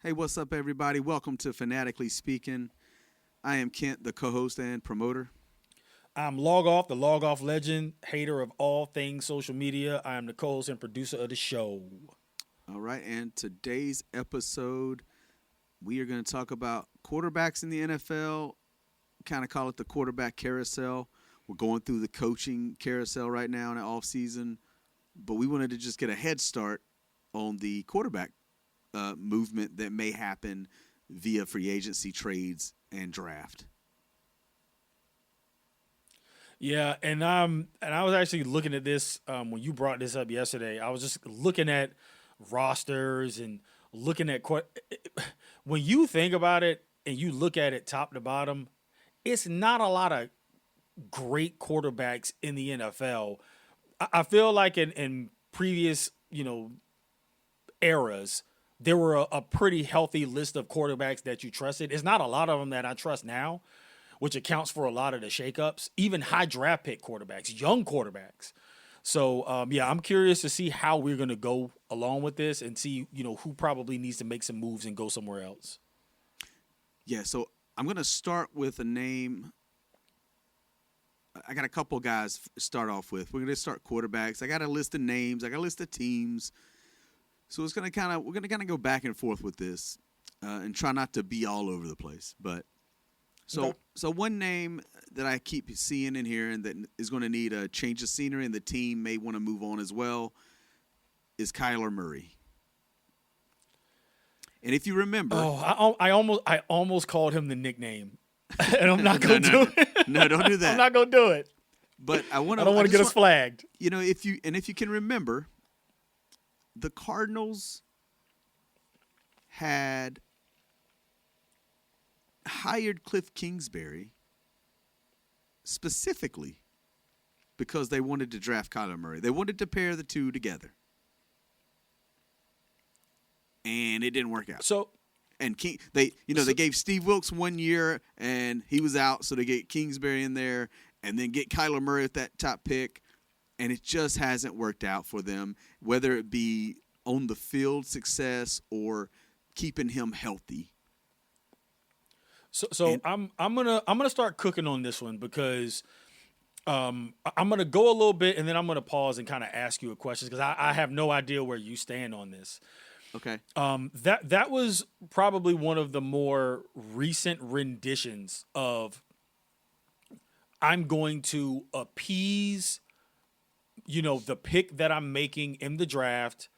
Hey, what's up, everybody? Welcome to Fanatically Speaking. I am Kent, the co-host and promoter. I'm Log Off, the Log Off legend, hater of all things social media. I am the co-host and producer of the show. All right, and today's episode, we are going to talk about quarterbacks in the NFL, kind of call it the quarterback carousel. We're going through the coaching carousel right now in the offseason, but we wanted to just get a head start on the quarterback movement that may happen via free agency trades and draft. Yeah, and I was actually looking at this when you brought this up yesterday. I was just looking at rosters and looking at when you think about it and you look at it top to bottom, it's not a lot of great quarterbacks in the NFL. I feel like in previous, eras, there were a pretty healthy list of quarterbacks that you trusted. It's not a lot of them that I trust now, which accounts for a lot of the shakeups, even high draft pick quarterbacks, young quarterbacks. So, I'm curious to see how we're going to go along with this and see, who probably needs to make some moves and go somewhere else. Yeah, so I'm going to start with a name. I got a couple guys to start off with. We're going to start quarterbacks. I got a list of names. I got a list of teams. So we're going to go back and forth with this and try not to be all over the place. But so one name that I keep seeing and hearing that is going to need a change of scenery and the team may want to move on as well is Kyler Murray. And if you remember, I almost called him the nickname, and I'm not going to do it. No, don't do that. I'm not going to do it. But I don't want to get us flagged. If you can remember, the Cardinals had hired Kliff Kingsbury specifically because they wanted to draft Kyler Murray. They wanted to pair the two together. And it didn't work out. So, and they gave Steve Wilkes 1 year and he was out, so they get Kingsbury in there and then get Kyler Murray at that top pick. And it just hasn't worked out for them, whether it be on the field success or keeping him healthy. So I'm gonna start cooking on this one because I'm gonna go a little bit and then I'm gonna pause and kind of ask you a question because I have no idea where you stand on this. Okay. That was probably one of the more recent renditions of I'm going to appease the pick that I'm making in the draft,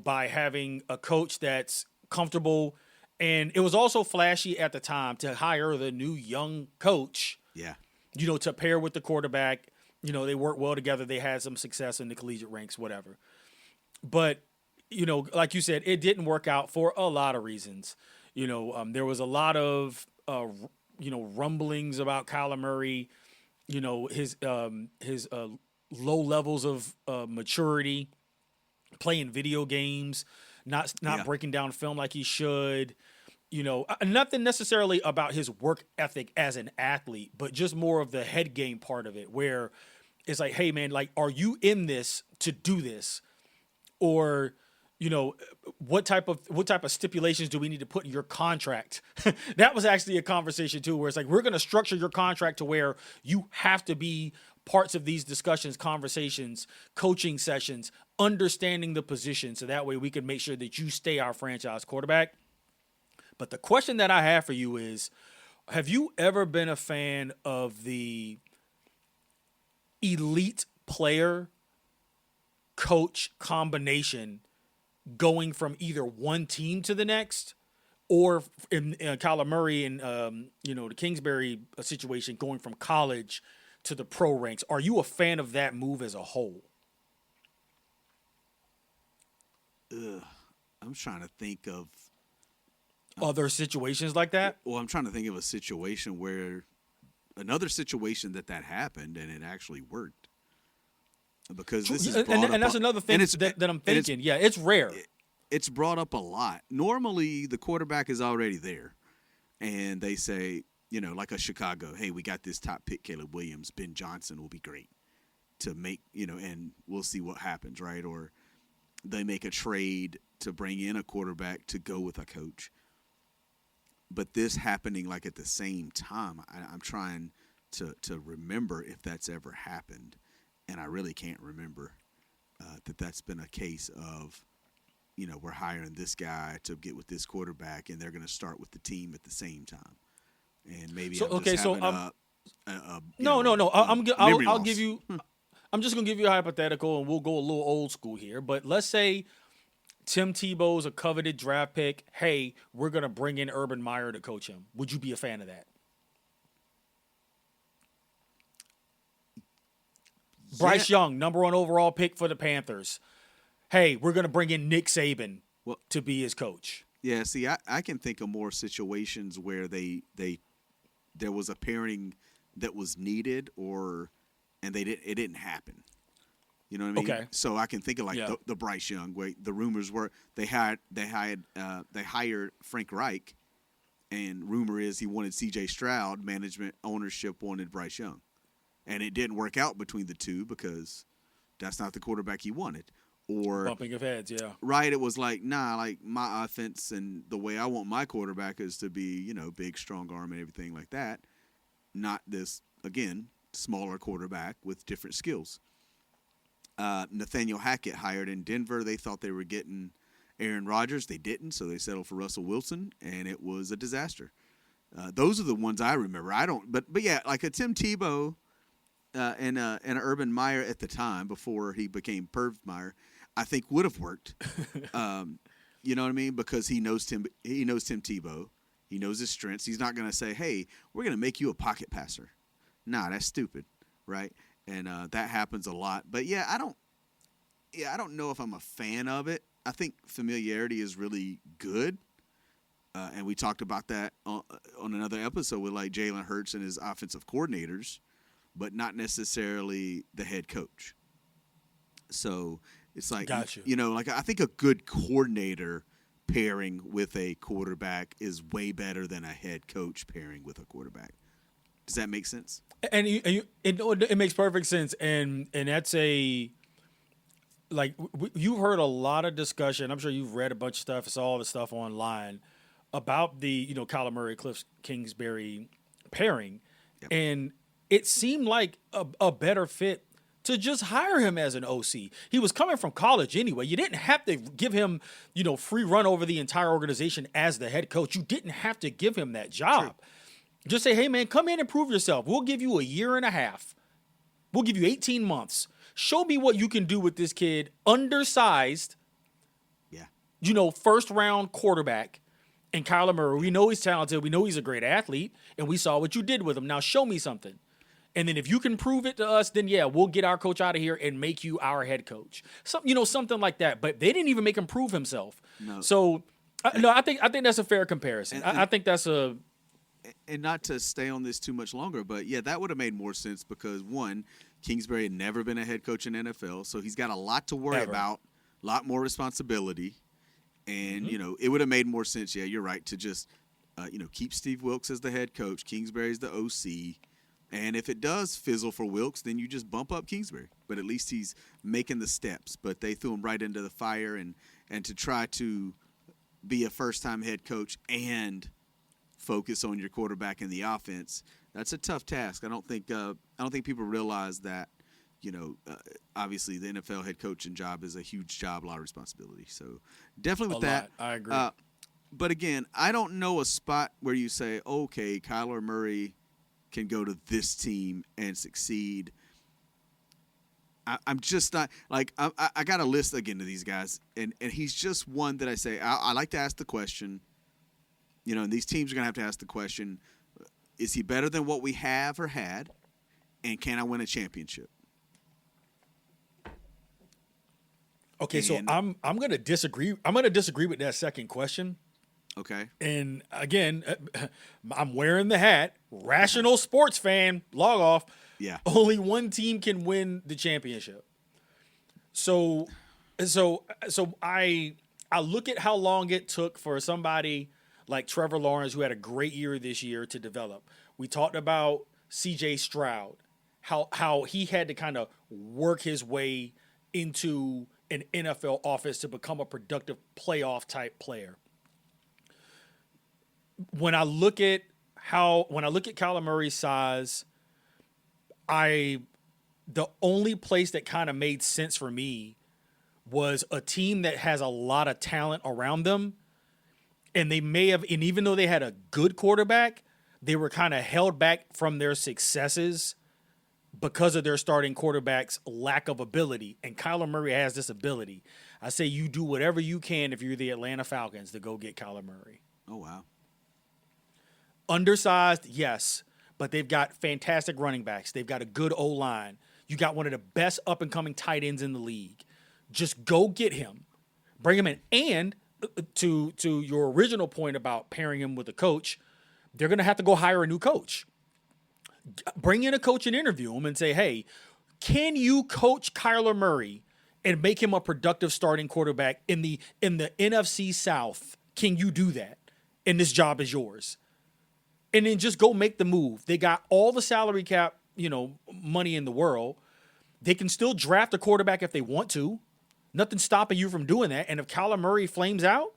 by having a coach that's comfortable. And it was also flashy at the time to hire the new young coach, yeah, to pair with the quarterback. They worked well together. They had some success in the collegiate ranks, whatever. But, like you said, it didn't work out for a lot of reasons. There was a lot of, rumblings about Kyler Murray, his low levels of maturity, playing video games, not breaking down film like he should. Nothing necessarily about his work ethic as an athlete, but just more of the head game part of it, where it's like, hey man, like, are you in this to do this, or what type of stipulations do we need to put in your contract? That was actually a conversation too, where it's like, we're going to structure your contract to where you have to be parts of these discussions, conversations, coaching sessions, understanding the position, so that way we can make sure that you stay our franchise quarterback. But the question that I have for you is, have you ever been a fan of the elite player coach combination going from either one team to the next, or in Kyler Murray and the Kingsbury situation, going from college to the pro ranks? Are you a fan of that move as a whole? I'm trying to think of other situations like that. Well, I'm trying to think of a situation where another situation that happened and it actually worked. Because this is and that's another thing that I'm thinking. It's rare. It's brought up a lot. Normally, the quarterback is already there, and they say, like a Chicago, hey, we got this top pick, Caleb Williams, Ben Johnson will be great to make, and we'll see what happens, right? Or they make a trade to bring in a quarterback to go with a coach. But this happening like at the same time, I'm trying to remember if that's ever happened, and I really can't remember that's been a case of, we're hiring this guy to get with this quarterback, and they're going to start with the team at the same time. And maybe So, I'm okay, just so having no. I'll loss. give you. I'm just gonna give you a hypothetical, and we'll go a little old school here. But let's say Tim Tebow's a coveted draft pick. Hey, we're gonna bring in Urban Meyer to coach him. Would you be a fan of that? Bryce Young, number 1 overall pick for the Panthers. Hey, we're gonna bring in Nick Saban to be his coach. Yeah, see, I can think of more situations where there was a pairing that was needed, and it didn't happen. You know what I mean? Okay. So I can think of the Bryce Young. Where the rumors were they hired Frank Reich, and rumor is he wanted C.J. Stroud. Management ownership wanted Bryce Young, and it didn't work out between the two because that's not the quarterback he wanted. Or bumping of heads, yeah. Right, it was like, nah, like my offense and the way I want my quarterback is to be, big, strong arm and everything like that. Not this, again, smaller quarterback with different skills. Nathaniel Hackett hired in Denver. They thought they were getting Aaron Rodgers. They didn't, so they settled for Russell Wilson, and it was a disaster. Those are the ones I remember. I don't, but yeah, like a Tim Tebow and an Urban Meyer at the time before he became Perv Meyer, I think would have worked. You know what I mean? Because he knows Tim Tebow. He knows his strengths. He's not going to say, hey, we're going to make you a pocket passer. Nah, that's stupid, right? And that happens a lot. But, yeah, I don't know if I'm a fan of it. I think familiarity is really good. And we talked about that on another episode with, like, Jalen Hurts and his offensive coordinators, but not necessarily the head coach. So it's like, gotcha. Like I think a good coordinator pairing with a quarterback is way better than a head coach pairing with a quarterback. Does that make sense? And it makes perfect sense. And that's you've heard a lot of discussion. I'm sure you've read a bunch of stuff. It's all the stuff online about the, Kyler Murray, Kliff Kingsbury pairing. Yep. And it seemed like a better fit to just hire him as an OC. He was coming from college anyway. You didn't have to give him, free run over the entire organization as the head coach. You didn't have to give him that job. True. Just say, hey, man, come in and prove yourself. We'll give you a year and a half. We'll give you 18 months. Show me what you can do with this kid, undersized, first-round quarterback, and Kyler Murray. We know he's talented. We know he's a great athlete, and we saw what you did with him. Now show me something. And then if you can prove it to us, then, we'll get our coach out of here and make you our head coach. Something like that. But they didn't even make him prove himself. No. So, I think that's a fair comparison. I think that's a – and not to stay on this too much longer, but, that would have made more sense because, one, Kingsbury had never been a head coach in NFL, so he's got a lot to worry about, a lot more responsibility. And, it would have made more sense, you're right, to just, keep Steve Wilks as the head coach. Kingsbury's the OC. And if it does fizzle for Wilks, then you just bump up Kingsbury. But at least he's making the steps. But they threw him right into the fire, and to try to be a first-time head coach and focus on your quarterback and the offense, that's a tough task. I don't think people realize that. Obviously the NFL head coaching job is a huge job, a lot of responsibility. So definitely with that, I agree. But again, I don't know a spot where you say, okay, Kyler Murray can go to this team and succeed. I'm just not like I got a list again of these guys, and he's just one that I say I like to ask the question. And these teams are gonna have to ask the question: is he better than what we have or had, and can I win a championship? Okay, so I'm gonna disagree. I'm gonna disagree with that second question. Okay. And again, I'm wearing the hat. Rational sports fan, log off. Yeah. Only one team can win the championship. So I look at how long it took for somebody like Trevor Lawrence, who had a great year this year, to develop. We talked about C.J. Stroud, how he had to kind of work his way into an NFL offense to become a productive playoff type player. When I look at Kyler Murray's size, the only place that kind of made sense for me was a team that has a lot of talent around them, and even though they had a good quarterback, they were kind of held back from their successes because of their starting quarterback's lack of ability. And Kyler Murray has this ability. I say you do whatever you can if you're the Atlanta Falcons to go get Kyler Murray. Oh, wow. Undersized, yes, but they've got fantastic running backs. They've got a good O-line. You got one of the best up-and-coming tight ends in the league. Just go get him. Bring him in. And to your original point about pairing him with a coach, they're going to have to go hire a new coach. Bring in a coach and interview him and say, hey, can you coach Kyler Murray and make him a productive starting quarterback in the NFC South? Can you do that? And this job is yours. And then just go make the move. They got all the salary cap, money in the world. They can still draft a quarterback if they want to. Nothing's stopping you from doing that. And if Kyler Murray flames out,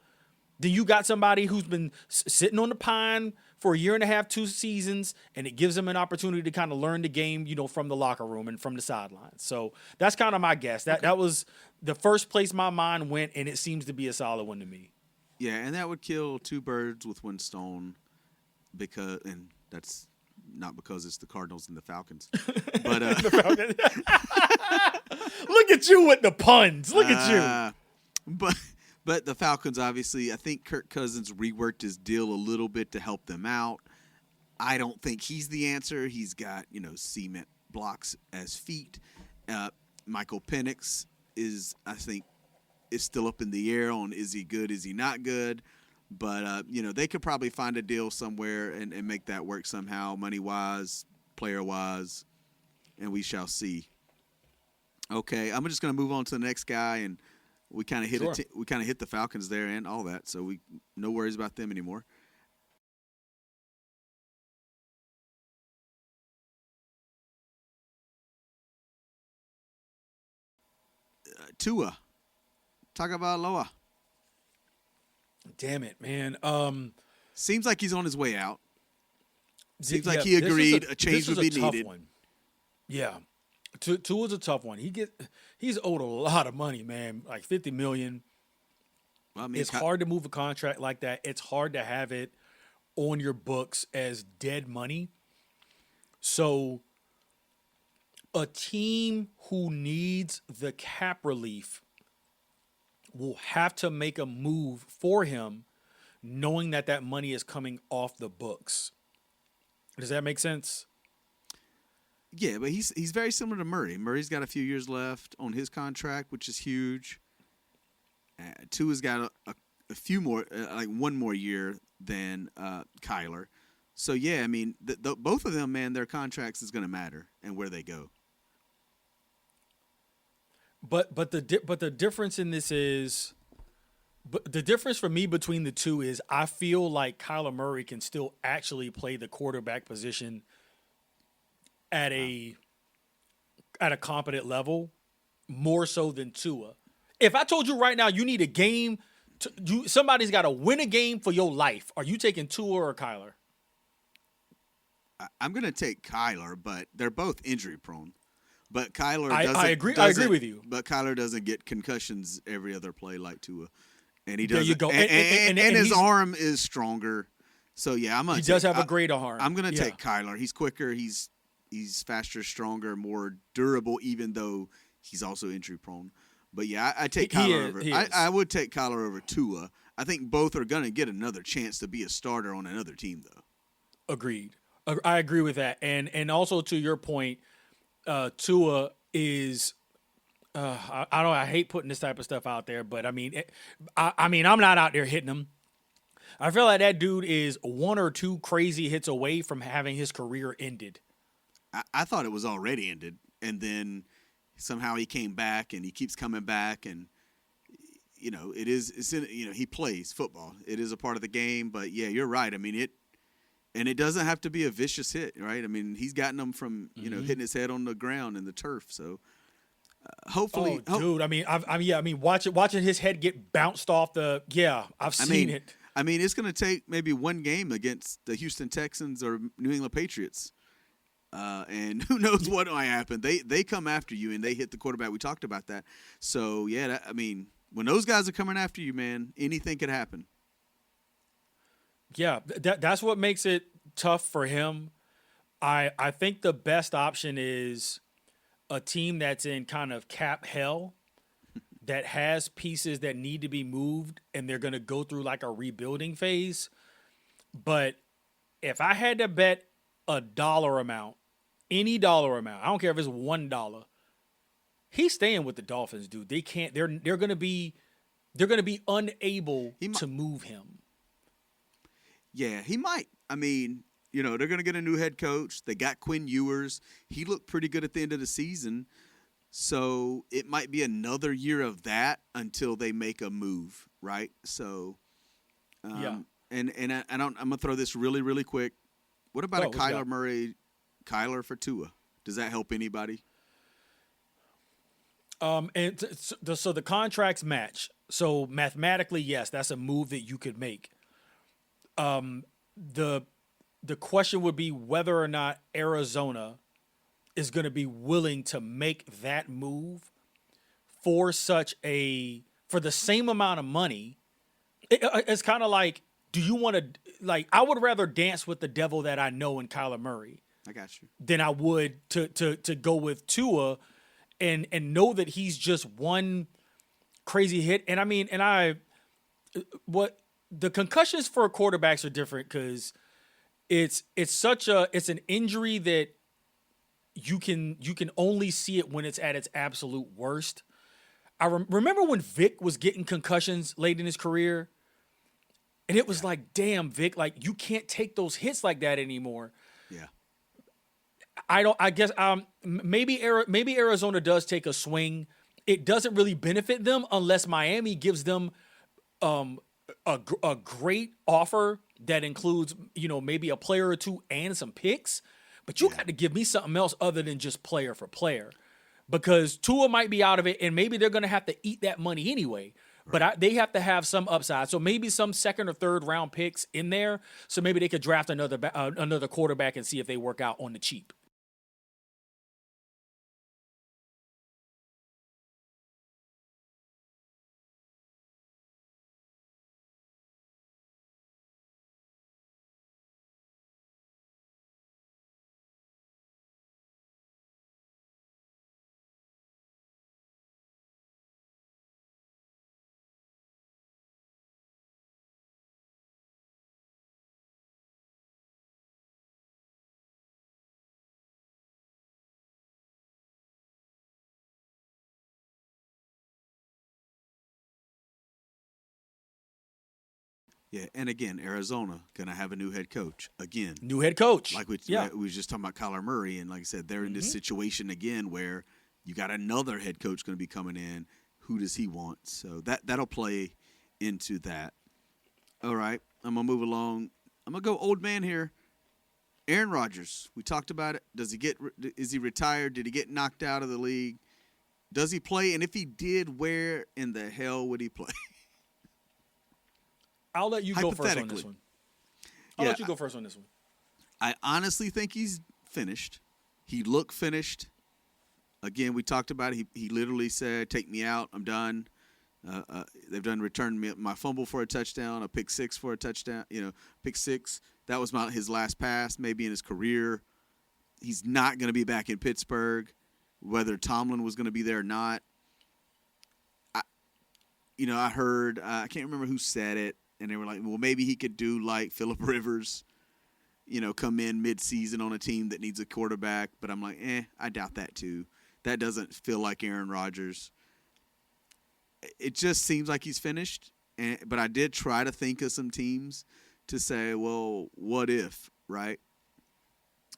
then you got somebody who's been sitting on the pine for a year and a half, 2 seasons, and it gives them an opportunity to kind of learn the game, from the locker room and from the sidelines. So that's kind of my guess. That was the first place my mind went, and it seems to be a solid one to me. Yeah, and that would kill 2 birds with 1 stone, and that's not because it's the Cardinals and the Falcons. But the Falcons. Look at you with the puns. Look at you. But the Falcons, obviously, I think Kirk Cousins reworked his deal a little bit to help them out. I don't think he's the answer. He's got, cement blocks as feet. Michael Penix is still up in the air on is he good, is he not good. But, they could probably find a deal somewhere and make that work somehow, money-wise, player-wise, and we shall see. Okay, I'm just going to move on to the next guy, and we kind of hit the Falcons there and all that, so no worries about them anymore. Tua Tagovailoa. Damn it, man. Seems like he's on his way out. Seems like he agreed a change would be needed. One. Yeah. Tua's a tough one. He's owed a lot of money, man, like $50 million. Well, it's hard to move a contract like that. It's hard to have it on your books as dead money. So a team who needs the cap relief will have to make a move for him, knowing that money is coming off the books. Does that make sense? Yeah, but he's very similar to Murray. Murray's got a few years left on his contract, which is huge. Tua's got a few more, like 1 more year than Kyler. So yeah, I mean, both of them, man, their contracts is going to matter and where they go. But the difference in this is, the difference for me between the two is I feel like Kyler Murray can still actually play the quarterback position at a competent level more so than Tua. If I told you right now you need a game, somebody's got to win a game for your life, are you taking Tua or Kyler? I'm going to take Kyler, but they're both injury prone. But Kyler doesn't. I agree with you. But Kyler doesn't get concussions every other play like Tua, and he does. There you go. And his arm is stronger. So yeah, he does have a great arm. I'm gonna take Kyler. He's quicker. He's faster, stronger, more durable. Even though he's also injury prone. But yeah, I take Kyler over. I would take Kyler over Tua. I think both are gonna get another chance to be a starter on another team, though. Agreed. I agree with that. And also to your point. Tua is, I hate putting this type of stuff out there, but I mean, I'm not out there hitting him. I feel like that dude is 1 or 2 crazy hits away from having his career ended. I thought it was already ended, and then somehow he came back, and he keeps coming back, and he plays football. It is a part of the game, but yeah, you're right. I mean And it doesn't have to be a vicious hit, right? I mean, he's gotten them from, hitting his head on the ground and the turf. So Hopefully, Dude. I mean, watching his head get bounced off the. Yeah, I've seen it. I mean, it's going to take maybe one game against the Houston Texans or New England Patriots. And who knows what might happen. They come after you and they hit the quarterback. We talked about that. So, yeah, I mean, when those guys are coming after you, man, anything could happen. Yeah, that's what makes it tough for him. I think the best option is a team that's in kind of cap hell that has pieces that need to be moved and they're going to go through like a rebuilding phase. But if I had to bet a dollar amount, any dollar amount, I don't care if it's $1, he's staying with the Dolphins, dude. They can't. They're going to be unable to move him. Yeah, he might. I mean, you know, they're going to get a new head coach. They got Quinn Ewers. He looked pretty good at the end of the season. So it might be another year of that until they make a move, right? So, yeah. And I'm going to throw this really, really quick. What about a Kyler Murray, Kyler for Tua? Does that help anybody? So the contracts match. So mathematically, yes, that's a move that you could make. The question would be whether or not Arizona is going to be willing to make that move for the same amount of money. It's kind of like, do you want to, like, I would rather dance with the devil that I know in Kyler Murray. I got you. Than I would to go with Tua and know that he's just one crazy hit. And I mean, the concussions for quarterbacks are different because it's an injury that you can only see it when it's at its absolute worst. I remember when Vic was getting concussions late in his career, and it was like, damn, Vic, like you can't take those hits like that anymore. Yeah. I guess maybe Arizona does take a swing. It doesn't really benefit them unless Miami gives them a great offer that includes, you know, maybe a player or two and some picks. But you got to give me something else other than just player for player, because Tua might be out of it, and maybe they're going to have to eat that money anyway. Right. But they have to have some upside, so maybe some second or third round picks in there. So maybe they could draft another quarterback and see if they work out on the cheap. Yeah, and again, Arizona gonna have a new head coach again. New head coach, like we were just talking about Kyler Murray, and like I said, they're in this situation again where you got another head coach going to be coming in. Who does he want? So that'll play into that. All right, I'm gonna move along. I'm gonna go old man here. Aaron Rodgers. We talked about it. Is he retired? Did he get knocked out of the league? Does he play? And if he did, where in the hell would he play? I'll let you go first on this one. I'll let you go first on this one. I honestly think he's finished. He looked finished. Again, we talked about it. He literally said, "Take me out. I'm done." They've done returned me my fumble for a touchdown, a pick six for a touchdown. You know, pick six. That was his last pass, maybe in his career. He's not going to be back in Pittsburgh, whether Tomlin was going to be there or not. I heard I can't remember who said it. And they were like, well, maybe he could do like Phillip Rivers, come in mid-season on a team that needs a quarterback. But I'm like, I doubt that too. That doesn't feel like Aaron Rodgers. It just seems like he's finished. But I did try to think of some teams to say, well, what if, right?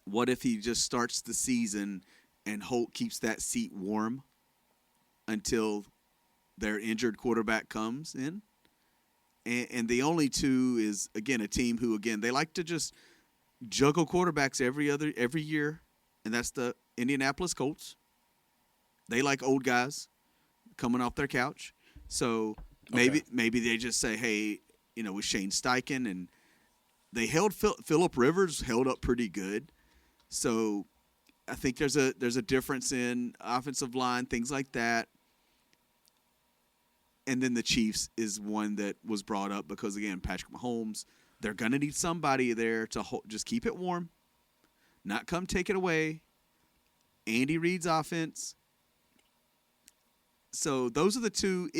What if he just starts the season and Holt keeps that seat warm until their injured quarterback comes in? And the only two is, again, a team who, again, they like to just juggle quarterbacks every year, and that's the Indianapolis Colts. they like old guys coming off their couch. So maybe they just say, hey, with Shane Steichen, and they held Phillip Rivers held up pretty good. So I think there's a difference in offensive line, things like that. And then the Chiefs is one that was brought up because, again, Patrick Mahomes, they're going to need somebody there to just keep it warm, not come take it away. Andy Reid's offense. So those are the two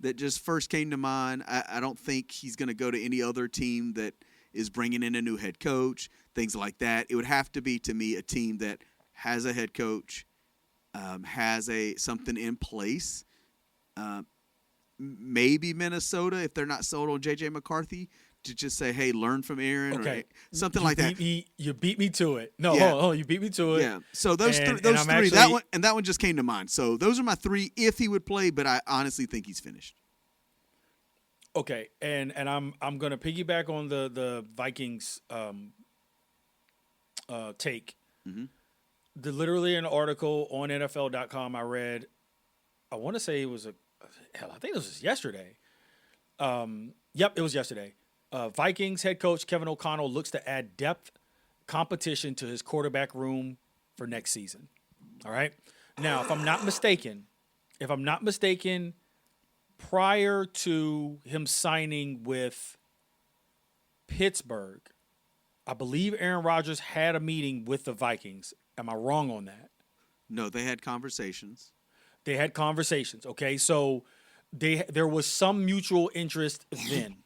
that just first came to mind. I don't think he's going to go to any other team that is bringing in a new head coach, things like that. It would have to be, to me, a team that has a head coach, has something in place. Maybe Minnesota, if they're not sold on J.J. McCarthy, to just say, hey, learn from Aaron, or something like that. You beat me to it. No, you beat me to it. Yeah. So those three, that one just came to mind. So those are my three if he would play, but I honestly think he's finished. Okay, and I'm gonna piggyback on the Vikings take. Mm-hmm. Literally an article on NFL.com I read. I want to say it was I think it was yesterday. Yep, it was yesterday. Vikings head coach Kevin O'Connell looks to add depth competition to his quarterback room for next season. All right. Now, if I'm not mistaken, prior to him signing with Pittsburgh, I believe Aaron Rodgers had a meeting with the Vikings. Am I wrong on that? No, they had conversations. Okay, so there was some mutual interest then.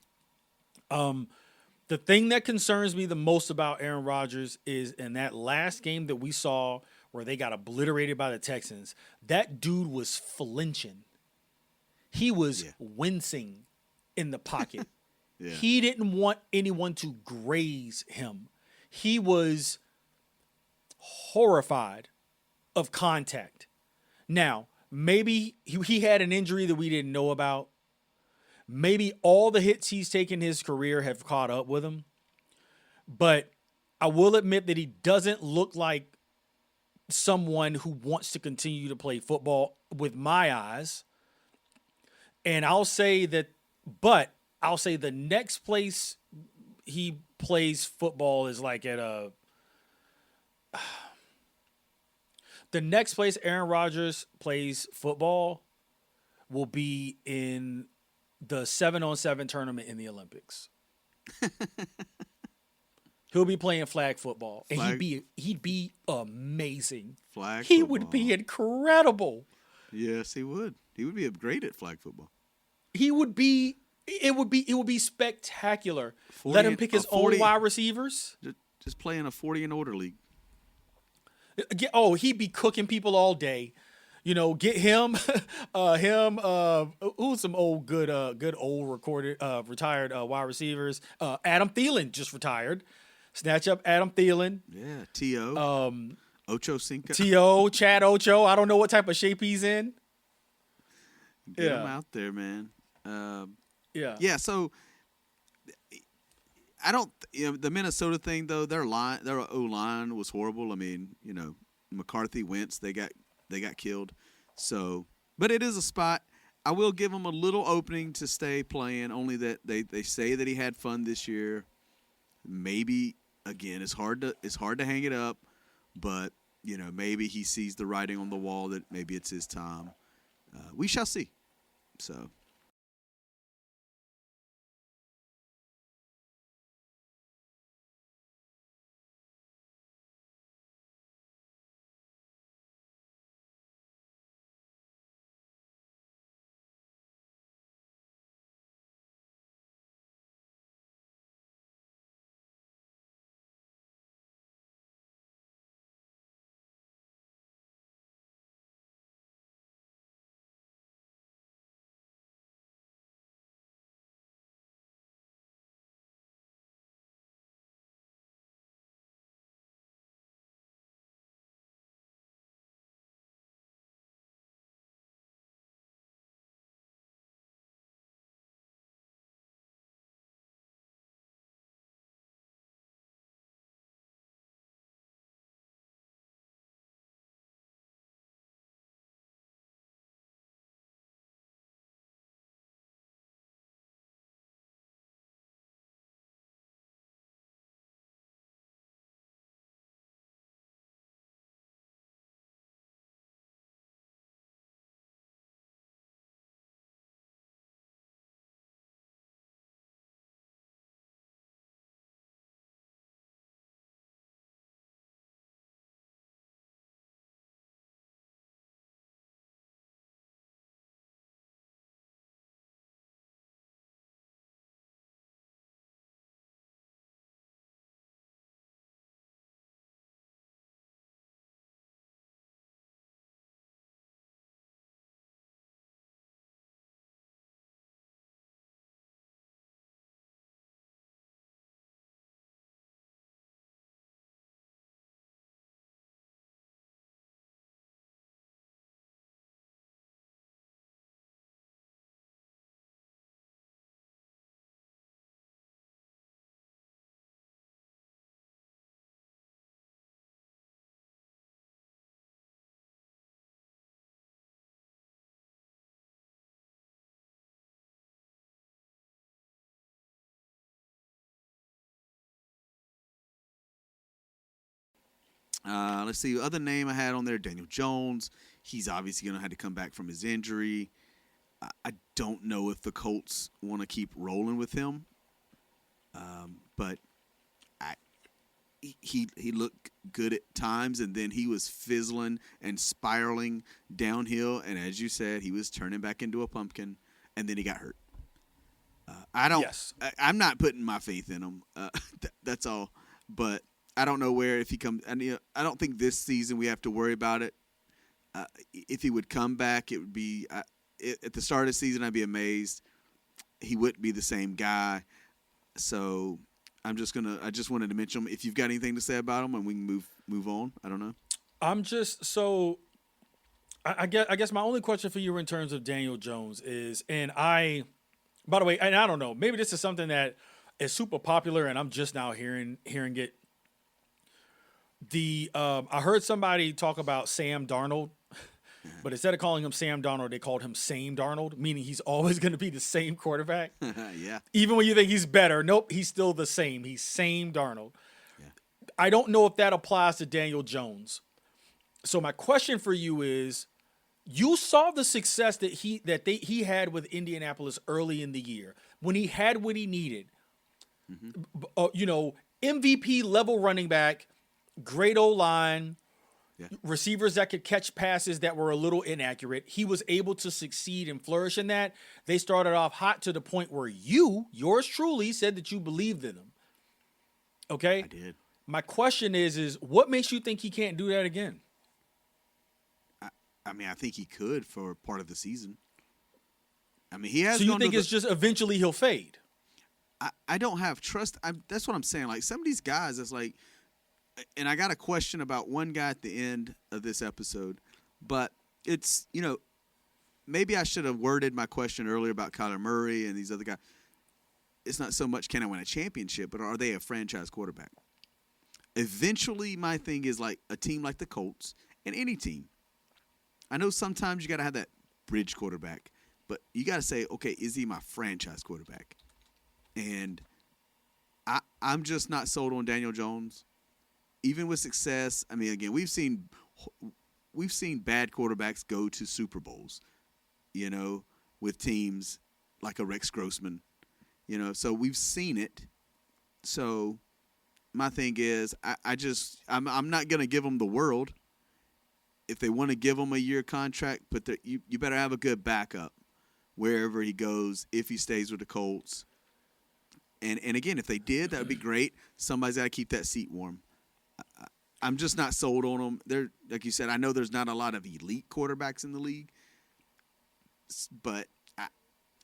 The thing that concerns me the most about Aaron Rodgers is in that last game that we saw where they got obliterated by the Texans, that dude was flinching. He was wincing in the pocket. Yeah. He didn't want anyone to graze him. He was horrified of contact. Now, maybe he had an injury that we didn't know about. Maybe all the hits he's taken in his career have caught up with him. But I will admit that he doesn't look like someone who wants to continue to play football with my eyes. And I'll say the next place he plays football is like the next place Aaron Rodgers plays football will be in the 7-on-7 tournament in the Olympics. He'll be playing flag football, and he'd be amazing. He would be incredible. Yes, he would. He would be great at flag football. It would be spectacular. Let him pick his own wide receivers. Just play in a 40 and older league. Oh, he'd be cooking people all day. Get him, who's some old good old retired wide receivers. Adam Thielen just retired. Snatch up Adam Thielen. Yeah, T.O. Ocho Cinco. T.O. Chad Ocho. I don't know what type of shape he's in. Get him out there, man. Yeah. So I don't. The Minnesota thing though, their O-line was horrible. I mean, McCarthy, Wentz, they got killed. So, but it is a spot. I will give him a little opening to stay playing. Only that they say that he had fun this year. Maybe again, it's hard to hang it up, but maybe he sees the writing on the wall that maybe it's his time. We shall see. So. Let's see. Other name I had on there, Daniel Jones. He's obviously going to have to come back from his injury. I don't know if the Colts want to keep rolling with him, but he looked good at times, and then he was fizzling and spiraling downhill. And as you said, he was turning back into a pumpkin, and then he got hurt. I'm not putting my faith in him. That's all. But I don't know where if he comes. I don't think this season we have to worry about it. If he would come back, it would be at the start of the season. I'd be amazed. He wouldn't be the same guy. So I just wanted to mention him. If you've got anything to say about him, and we can move on. I don't know. I guess my only question for you in terms of Daniel Jones is, by the way, and I don't know, maybe this is something that is super popular, and I'm just now hearing it. I heard somebody talk about Sam Darnold, but instead of calling him Sam Darnold, they called him Same Darnold, meaning he's always going to be the same quarterback. Yeah. Even when you think he's better, nope, he's still the same. He's Same Darnold. Yeah. I don't know if that applies to Daniel Jones. So my question for you is, you saw the success that he had with Indianapolis early in the year when he had what he needed. Mm-hmm. MVP level running back, great O-line, receivers that could catch passes that were a little inaccurate. He was able to succeed and flourish in that. They started off hot to the point where yours truly, said that you believed in them. Okay? I did. My question is what makes you think he can't do that again? I think he could for part of the season. He has. So you think it's just eventually he'll fade? I don't have trust. That's what I'm saying. Like some of these guys, it's like, and I got a question about one guy at the end of this episode, but it's, maybe I should have worded my question earlier about Kyler Murray and these other guys. It's not so much can I win a championship, but are they a franchise quarterback? Eventually, my thing is like a team like the Colts and any team. I know sometimes you got to have that bridge quarterback, but you got to say, okay, is he my franchise quarterback? And I'm just not sold on Daniel Jones. Even with success, again, we've seen bad quarterbacks go to Super Bowls, with teams like a Rex Grossman, so we've seen it. So my thing is, I'm not going to give him the world. If they want to give him a year contract, but you better have a good backup wherever he goes if he stays with the Colts. And again, if they did, that would be great. Somebody's got to keep that seat warm. I'm just not sold on them. They're, like you said, I know there's not a lot of elite quarterbacks in the league, but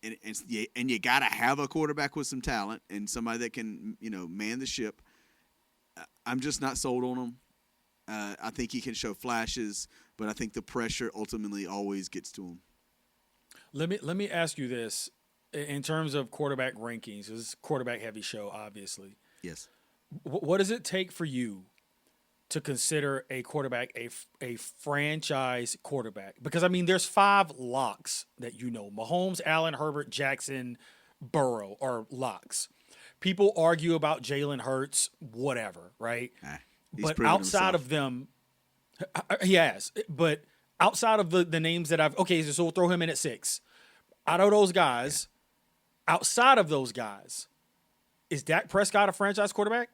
and you got to have a quarterback with some talent and somebody that can man the ship. I'm just not sold on him. I think he can show flashes, but I think the pressure ultimately always gets to him. Let me ask you this. In terms of quarterback rankings, this is a quarterback-heavy show, obviously. Yes. What does it take for you to consider a quarterback a franchise quarterback? Because, there's 5 locks that Mahomes, Allen, Herbert, Jackson, Burrow are locks. People argue about Jalen Hurts, whatever, right? But outside of them, he has. But outside of the names that so we'll throw him in at 6. Out of those guys, outside of those guys, is Dak Prescott a franchise quarterback?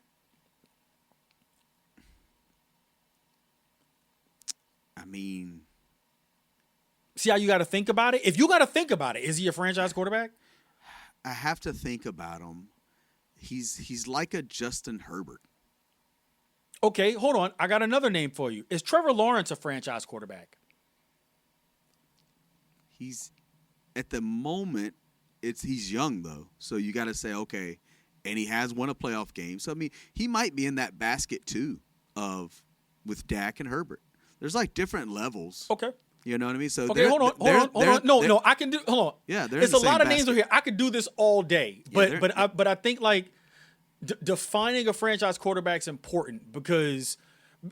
See how you got to think about it? If you got to think about it, is he a franchise quarterback? I have to think about him. He's like a Justin Herbert. Okay, hold on. I got another name for you. Is Trevor Lawrence a franchise quarterback? He's at the moment. He's young though, so you got to say okay, and he has won a playoff game. So he might be in that basket too with Dak and Herbert. There's like different levels. Okay. You know what I mean? So okay, hold on. No, I can do. Hold on. Yeah, there's a lot of names over here. I could do this all day, but I think like defining a franchise quarterback is important because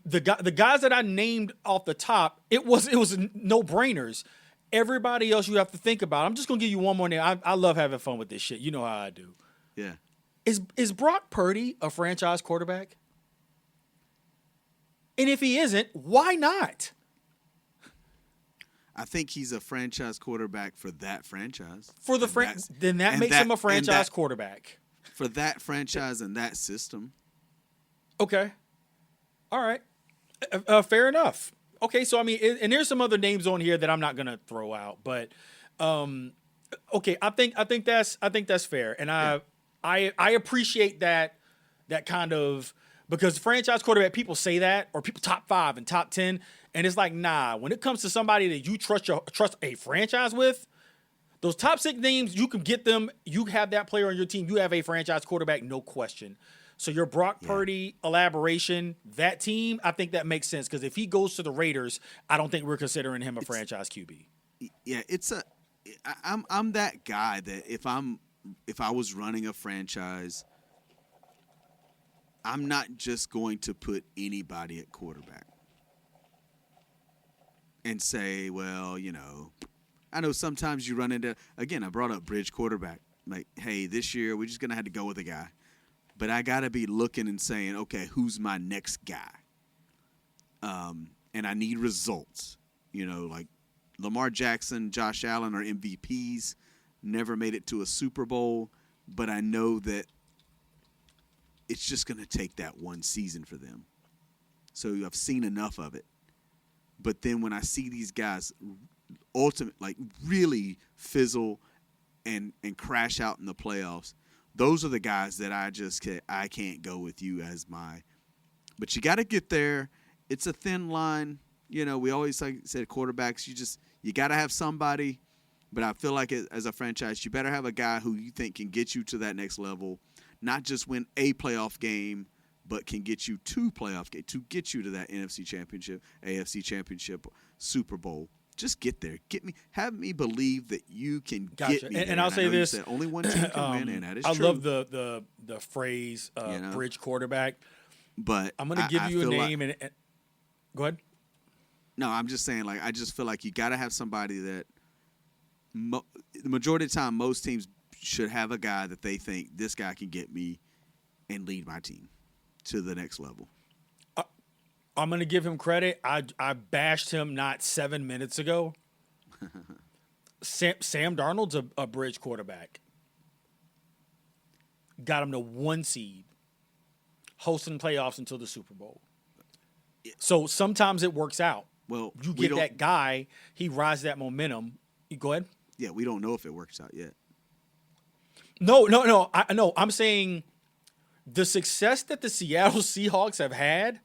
the guys that I named off the top, it was no brainers. Everybody else you have to think about. I'm just gonna give you one more name. I love having fun with this shit. You know how I do. Yeah. Is Brock Purdy a franchise quarterback? And if he isn't, why not? I think he's a franchise quarterback for that franchise. For the then that makes him a franchise quarterback. For that franchise and that system. Okay. All right. Fair enough. Okay, so I mean, and there's some other names on here that I'm not gonna throw out, but okay, I think that's fair, and I appreciate that kind of, because franchise quarterback, people say that, or people top 5 and top 10, and it's like, nah. When it comes to somebody that you trust a franchise with, those top 6 names, you can get them. You have that player on your team. You have a franchise quarterback, no question. So your Brock Purdy elaboration, that team, I think that makes sense, because if he goes to the Raiders, I don't think we're considering him a franchise QB. Yeah, I'm that guy that if I was running a franchise, I'm not just going to put anybody at quarterback and say, well, I know sometimes you run into, again, I brought up bridge quarterback. Like, hey, this year we're just going to have to go with a guy. But I got to be looking and saying, okay, who's my next guy? And I need results. Like Lamar Jackson, Josh Allen are MVPs, never made it to a Super Bowl, but I know that it's just going to take that one season for them. So I've seen enough of it. But then when I see these guys really fizzle and crash out in the playoffs, those are the guys that I can't go with you as my. But you got to get there. It's a thin line. We always said quarterbacks, you got to have somebody. But I feel like as a franchise, you better have a guy who you think can get you to that next level, not just win a playoff game, but can get you to playoff game, to get you to that NFC Championship, AFC Championship, Super Bowl. Just get there. Have me believe that you can get me there. And I'll say this: only one team can win, and that is true. I love the phrase bridge quarterback. But I'm going to give you a name and go ahead. No, I'm just saying, I just feel like you got to have somebody that the majority of the time, most teams should have a guy that they think this guy can get me and lead my team to the next level. I'm going to give him credit. I bashed him not 7 minutes ago. Sam Darnold's a bridge quarterback. Got him to 1 seed, hosting playoffs until the Super Bowl. So sometimes it works out. Well, you get that guy, he rides that momentum. You go ahead. Yeah, we don't know if it works out yet. No. I'm saying the success that the Seattle Seahawks have had.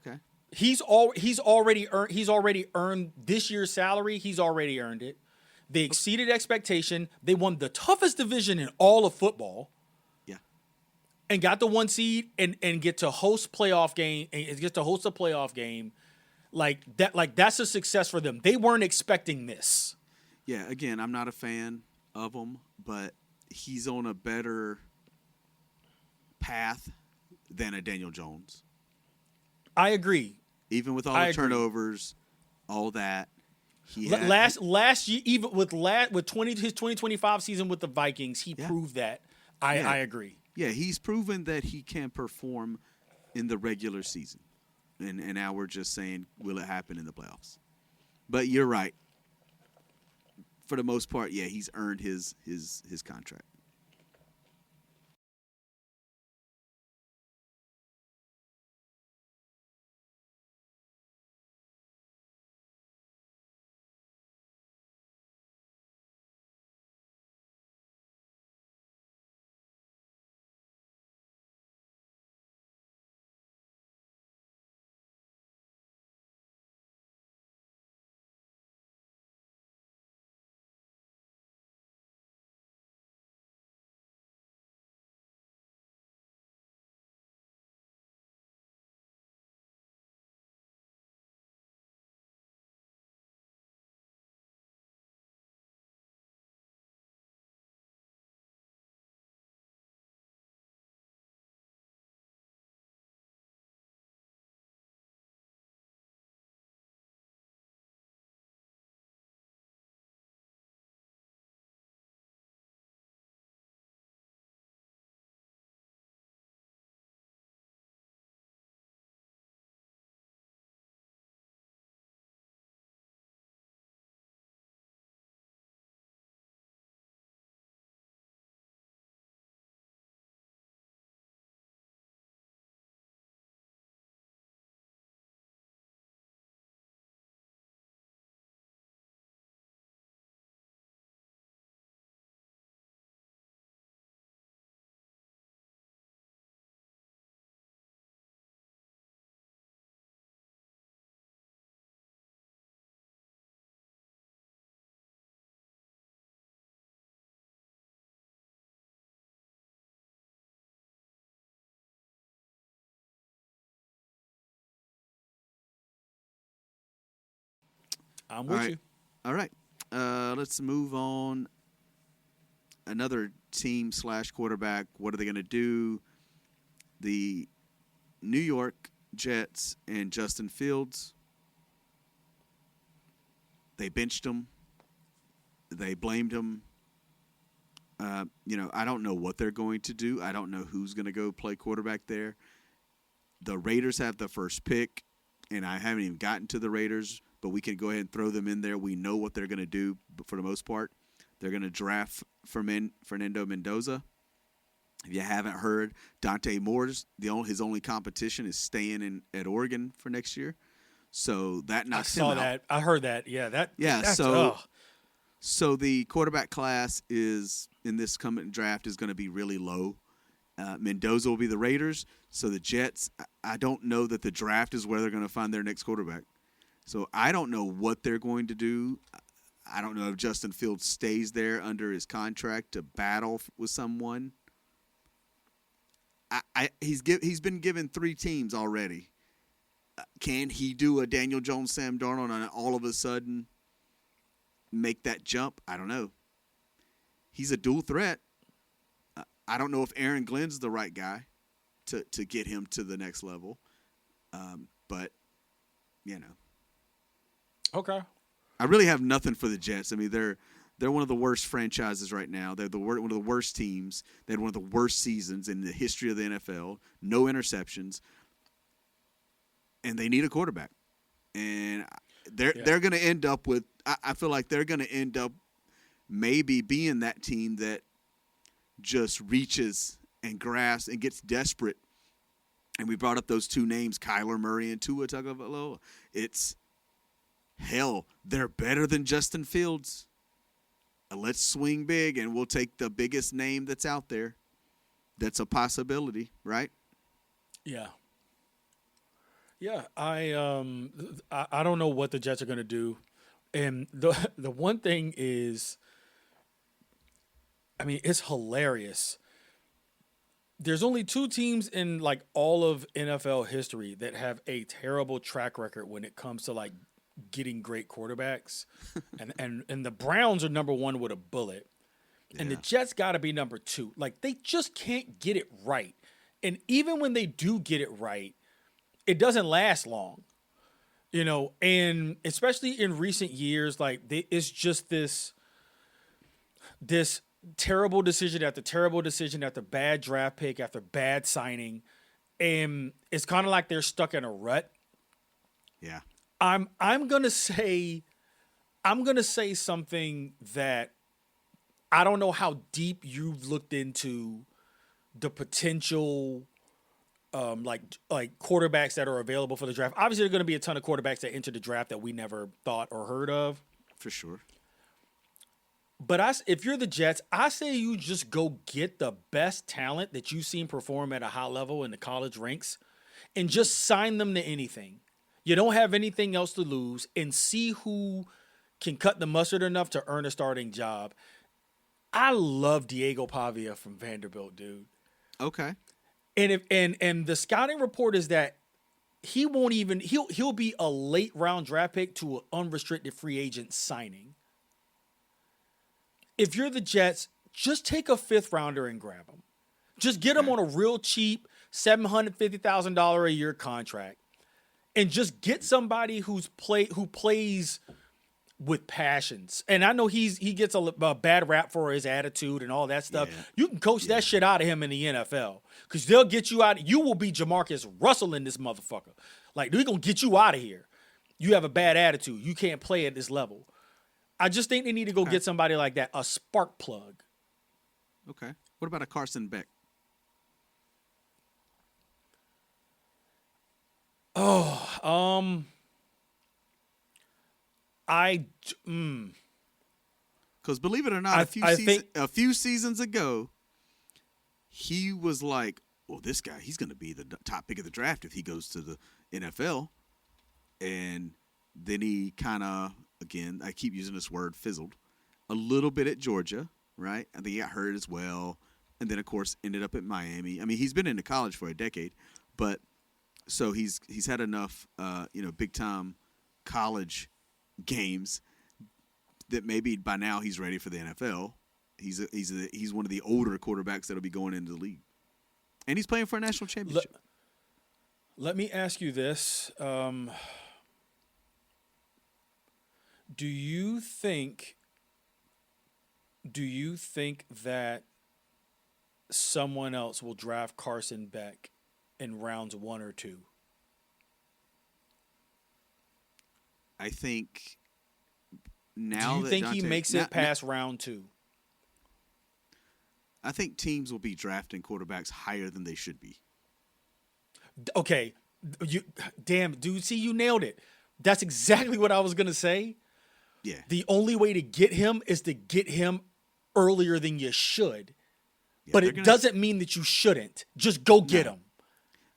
Okay. He's already earned this year's salary. He's already earned it. They exceeded expectation. They won the toughest division in all of football. Yeah. And got the 1 seed and get to host playoff game and get to host a playoff game. Like that's a success for them. They weren't expecting this. Yeah, again, I'm not a fan of him, but he's on a better path than a Daniel Jones. I agree. Even with all the turnovers, all that. Last year, even with his 2025 season with the Vikings, he proved that. I agree. Yeah, he's proven that he can perform in the regular season. And now we're just saying, will it happen in the playoffs? But you're right. For the most part, yeah, he's earned his contract. I'm All with right. you. All right. Let's move on. Another team / quarterback. What are they going to do? The New York Jets and Justin Fields. They benched him. They blamed him. I don't know what they're going to do. I don't know who's going to go play quarterback there. The Raiders have the first pick, and I haven't even gotten to the Raiders, but we can go ahead and throw them in there. We know what they're going to do for the most part. They're going to draft Fernando Mendoza. If you haven't heard, Dante Moore's his only competition is staying at Oregon for next year. So that knocks him out. I saw that. I heard that. Yeah. So the quarterback class is in this coming draft is going to be really low. Mendoza will be the Raiders. So the Jets, I don't know that the draft is where they're going to find their next quarterback. So I don't know what they're going to do. I don't know if Justin Fields stays there under his contract to battle with someone. He's been given 3 teams already. Can he do a Daniel Jones, Sam Darnold, and all of a sudden make that jump? I don't know. He's a dual threat. I don't know if Aaron Glenn's the right guy to get him to the next level. But, Okay. I really have nothing for the Jets. I mean, they're one of the worst franchises right now. They're one of the worst teams. They had one of the worst seasons in the history of the NFL. No interceptions. And they need a quarterback. And they're going to end up with – I feel like they're going to end up maybe being that team that just reaches and grasps and gets desperate. And we brought up those 2 names, Kyler Murray and Tua Tagovailoa. It's – hell, they're better than Justin Fields. Let's swing big, and we'll take the biggest name that's out there. That's a possibility, right? Yeah. Yeah, I don't know what the Jets are going to do. And the one thing is, I mean, it's hilarious. There's only 2 teams in like all of NFL history that have a terrible track record when it comes to like getting great quarterbacks. and the Browns are number 1 with a bullet. Yeah. And the Jets got to be number 2. Like, they just can't get it right. And even when they do get it right, it doesn't last long. And especially in recent years, like, it's just this terrible decision after terrible decision after bad draft pick after bad signing. And it's kind of like they're stuck in a rut. Yeah. I'm gonna say something that I don't know how deep you've looked into the potential like quarterbacks that are available for the draft. Obviously, there are going to be a ton of quarterbacks that enter the draft that we never thought or heard of. For sure. But if you're the Jets, I say you just go get the best talent that you've seen perform at a high level in the college ranks and just sign them to anything. You don't have anything else to lose, and see who can cut the mustard enough to earn a starting job. I love Diego Pavia from Vanderbilt, dude. Okay. And the scouting report is that he'll be a late round draft pick to an unrestricted free agent signing. If you're the Jets, just take a 5th rounder and grab him. Just get him on a real cheap $750,000 a year contract. And just get somebody who plays with passions. And I know he gets a bad rap for his attitude and all that stuff. Yeah. You can coach that shit out of him in the NFL because they'll get you out. You will be Jamarcus Russell in this motherfucker. Like, they're going to get you out of here. You have a bad attitude. You can't play at this level. I just think they need to go get somebody like that, a spark plug. Okay. What about a Carson Beck? Because believe it or not, a few seasons ago, he was like, well, this guy, he's going to be the top pick of the draft if he goes to the NFL. And then he kind of, again, I keep using this word, fizzled a little bit at Georgia, right? I think he got hurt as well. And then, of course, ended up at Miami. I mean, he's been into college for a decade, but so he's had enough, big-time college games that maybe by now he's ready for the NFL. He's one of the older quarterbacks that'll be going into the league, and he's playing for a national championship. Let me ask you this: Do you think that someone else will draft Carson Beck in rounds 1 or 2? I think now Do you that think Dante, he makes it past round 2? I think teams will be drafting quarterbacks higher than they should be. Okay, damn, dude, see, you nailed it. That's exactly what I was gonna say. Yeah. The only way to get him is to get him earlier than you should. Yeah, but it doesn't mean that you shouldn't. Just go get him.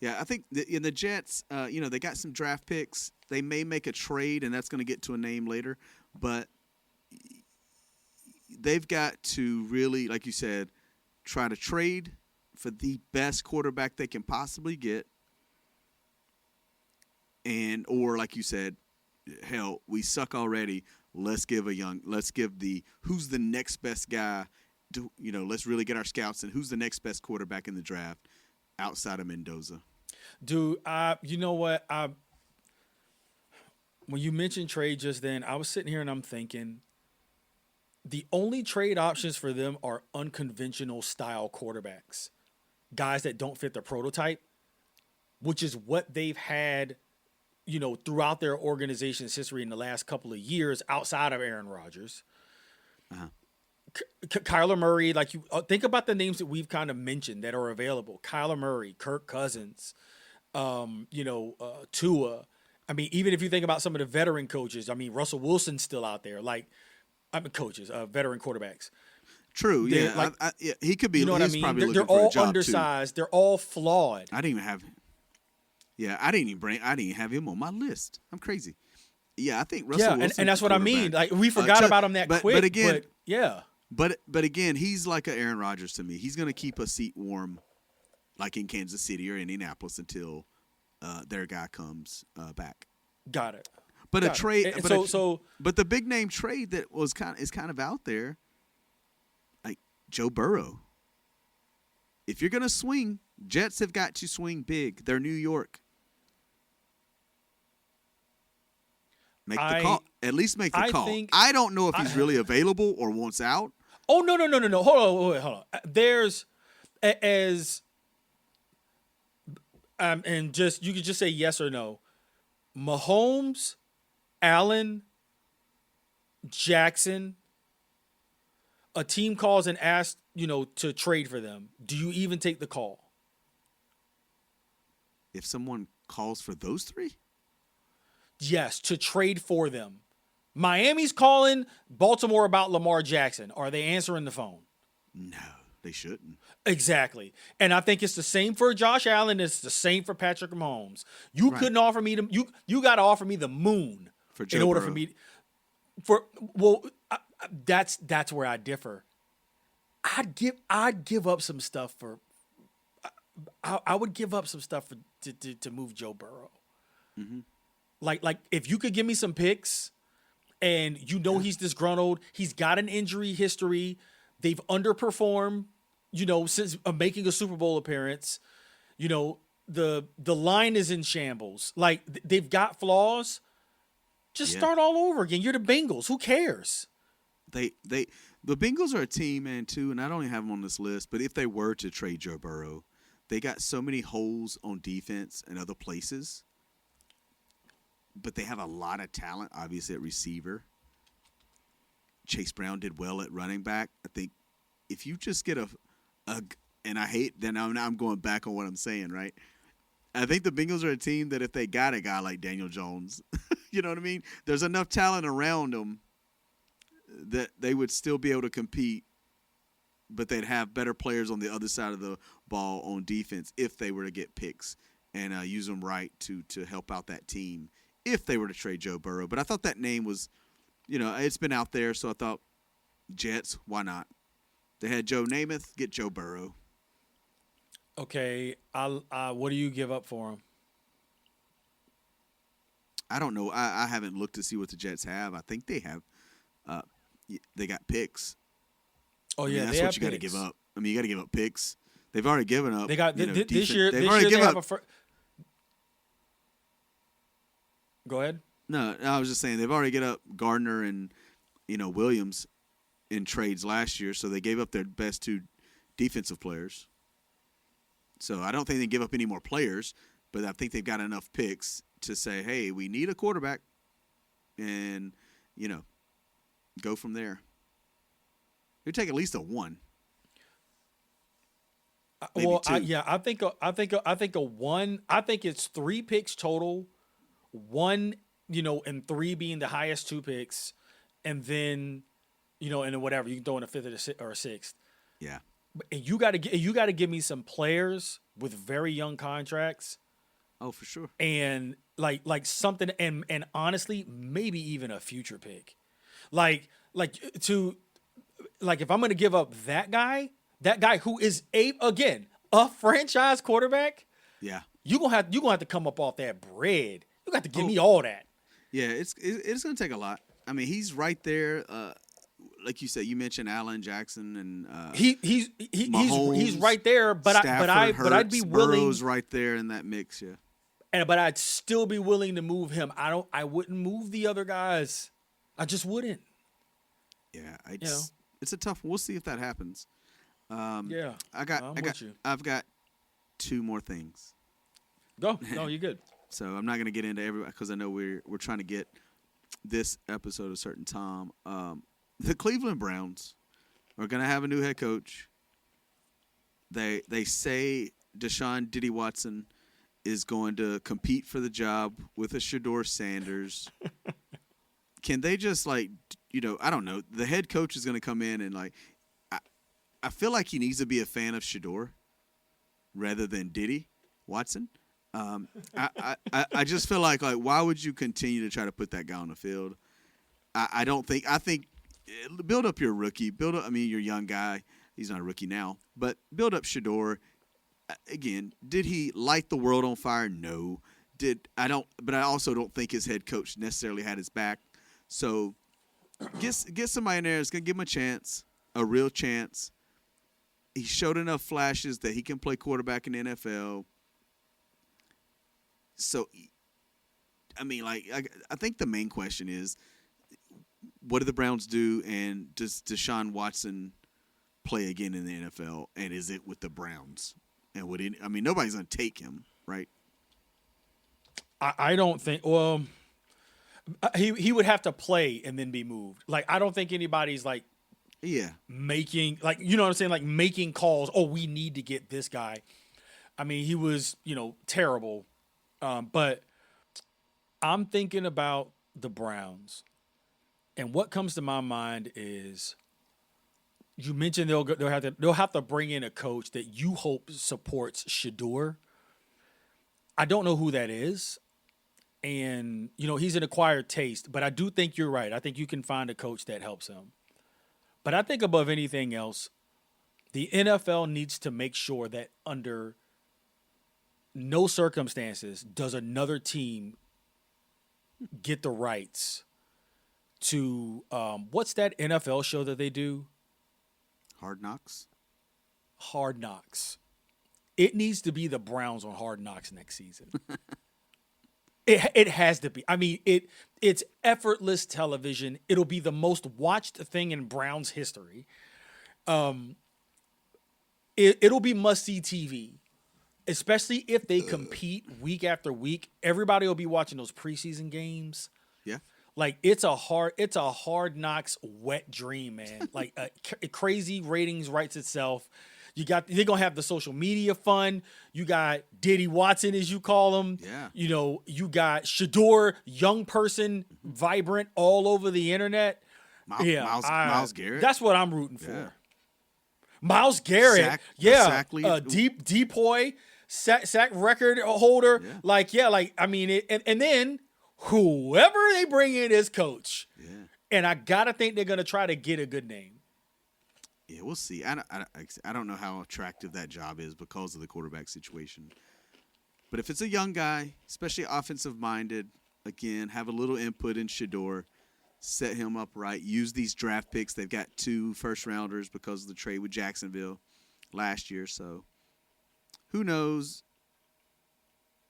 Yeah, I think in the Jets, they got some draft picks. They may make a trade, and that's going to get to a name later. But they've got to really, like you said, try to trade for the best quarterback they can possibly get. Or like you said, hell, we suck already. Let's give who's the next best guy to, let's really get our scouts and who's the next best quarterback in the draft outside of Mendoza. Dude, you know what? When you mentioned trade just then, I was sitting here and I'm thinking the only trade options for them are unconventional style quarterbacks, guys that don't fit the prototype, which is what they've had, throughout their organization's history in the last couple of years outside of Aaron Rodgers. Uh-huh. Kyler Murray, like you think about the names that we've kind of mentioned that are available. Kyler Murray, Kirk Cousins, Tua. I mean, even if you think about some of the veteran coaches, I mean, Russell Wilson's still out there. Veteran quarterbacks. True, yeah. He could be. You know what I mean? They're all undersized. Too. They're all flawed. I didn't even have him on my list. I'm crazy. Yeah, I think Russell Wilson. And that's what I mean. Like we forgot about him quick. But again, yeah. But again, he's like a Aaron Rodgers to me. He's going to keep a seat warm, like in Kansas City or Indianapolis, until their guy comes back. Got it. But Got a trade. it. But the big name trade that is kind of out there, like Joe Burrow. If you're going to swing, Jets have got to swing big. They're New York. Make the call. At least make the call. I don't know if he's really available or wants out. Oh, no. Hold on. There's and just you could just say yes or no. Mahomes, Allen, Jackson, a team calls and asks, to trade for them. Do you even take the call? If someone calls for those three? Yes, to trade for them. Miami's calling Baltimore about Lamar Jackson. Are they answering the phone? No, they shouldn't. Exactly. And I think it's the same for Josh Allen. It's the same for Patrick Mahomes. You couldn't offer me you got to offer me the moon for Joe in order Burrow. That's where I differ. I'd give up some stuff for. I would give up some stuff to move Joe Burrow. Mm-hmm. Like if you could give me some picks, and he's disgruntled, he's got an injury history, they've underperformed, since making a Super Bowl appearance, the line is in shambles. Like they've got flaws. Just start all over again. You're the Bengals. Who cares? The Bengals are a team, man, too, and I don't even have them on this list. But if they were to trade Joe Burrow, they got so many holes on defense and other places. But they have a lot of talent, obviously, at receiver. Chase Brown did well at running back. I think if you just get and I hate, then I'm going back on what I'm saying, right? I think the Bengals are a team that if they got a guy like Daniel Jones, you know what I mean? There's enough talent around them that they would still be able to compete, but they'd have better players on the other side of the ball on defense if they were to get picks and use them right to help out that team if they were to trade Joe Burrow. But I thought that name was, it's been out there, so I thought Jets, why not? They had Joe Namath, get Joe Burrow. Okay, what do you give up for him? I don't know. I haven't looked to see what the Jets have. I think they have. They got picks. Oh I mean, yeah, that's they what have you got to picks. give up. I mean, you got to give up picks. They've already given up. They got this year. They've This already year they given have up. Go ahead. No, I was just saying they've already given up Gardner and Williams in trades last year, so they gave up their best 2 defensive players. So I don't think they give up any more players, but I think they've got enough picks to say, hey, we need a quarterback, and go from there. It would take at least a 1. Maybe 2. I think a 1. I think it's 3 picks total. 1, and 3 being the highest 2 picks, and then, and then whatever you can throw in a 5th or a 6th. Yeah. And you got to give me some players with very young contracts. Oh, for sure. And like something, and honestly, maybe even a future pick. Like if I'm going to give up that guy who is a franchise quarterback. Yeah. You're going to have to come up off that bread. You got to give me all that. Yeah, it's going to take a lot. I mean, he's right there. Like you said, you mentioned Allen Jackson and he's Mahomes, right there. But Stafford, I'd be willing. Burrow's right there in that mix. Yeah. But I'd still be willing to move him. I wouldn't move the other guys. I just wouldn't. Yeah, it's a tough one. We'll see if that happens. Yeah, I've got 2 more things. Go. No, you're good. So I'm not going to get into everybody because I know we're trying to get this episode a certain time. The Cleveland Browns are going to have a new head coach. They say Deshaun Diddy Watson is going to compete for the job with a Shedeur Sanders. Can they just I don't know. The head coach is going to come in and I feel like he needs to be a fan of Shedeur rather than Diddy Watson. I just feel like why would you continue to try to put that guy on the field? I think build up your rookie. Your young guy. He's not a rookie now, but build up Shedeur. Again, did he light the world on fire? No. But I also don't think his head coach necessarily had his back. So get somebody in there that's gonna give him a chance, a real chance. He showed enough flashes that he can play quarterback in the NFL. So, I think the main question is, what do the Browns do, and does Deshaun Watson play again in the NFL, and is it with the Browns? And nobody's going to take him, right? I don't think. Well, he would have to play and then be moved. I don't think anybody's making you know what I'm saying, making calls. Oh, we need to get this guy. I mean, he was terrible. But I'm thinking about the Browns, and what comes to my mind is you mentioned they'll have to bring in a coach that you hope supports Shedeur. I don't know who that is, and he's an acquired taste, but I do think you're right. I think you can find a coach that helps him. But I think above anything else, the NFL needs to make sure that under no circumstances does another team get the rights to what's that NFL show that they do? Hard Knocks. Hard Knocks. It needs to be the Browns on Hard Knocks next season. It has to be. I mean, it's effortless television. It'll be the most watched thing in Browns history. It'll be must-see TV. Especially if they compete week after week, everybody will be watching those preseason games. Yeah, it's a Hard Knocks wet dream, man. Crazy ratings writes itself. They're gonna have the social media fun. You got Diddy Watson, as you call him. Yeah. You got Shedeur, young person, vibrant all over the internet. Myles Garrett. That's what I'm rooting for. Yeah. Myles Garrett, Depoy, sack record holder, Yeah. And then whoever they bring in as coach, and I gotta think they're gonna try to get a good name. Yeah, we'll see. I don't know how attractive that job is because of the quarterback situation, but if it's a young guy, especially offensive minded, again, have a little input in Shador, set him up right, use these draft picks. They've got 2 first-rounders because of the trade with Jacksonville last year. So who knows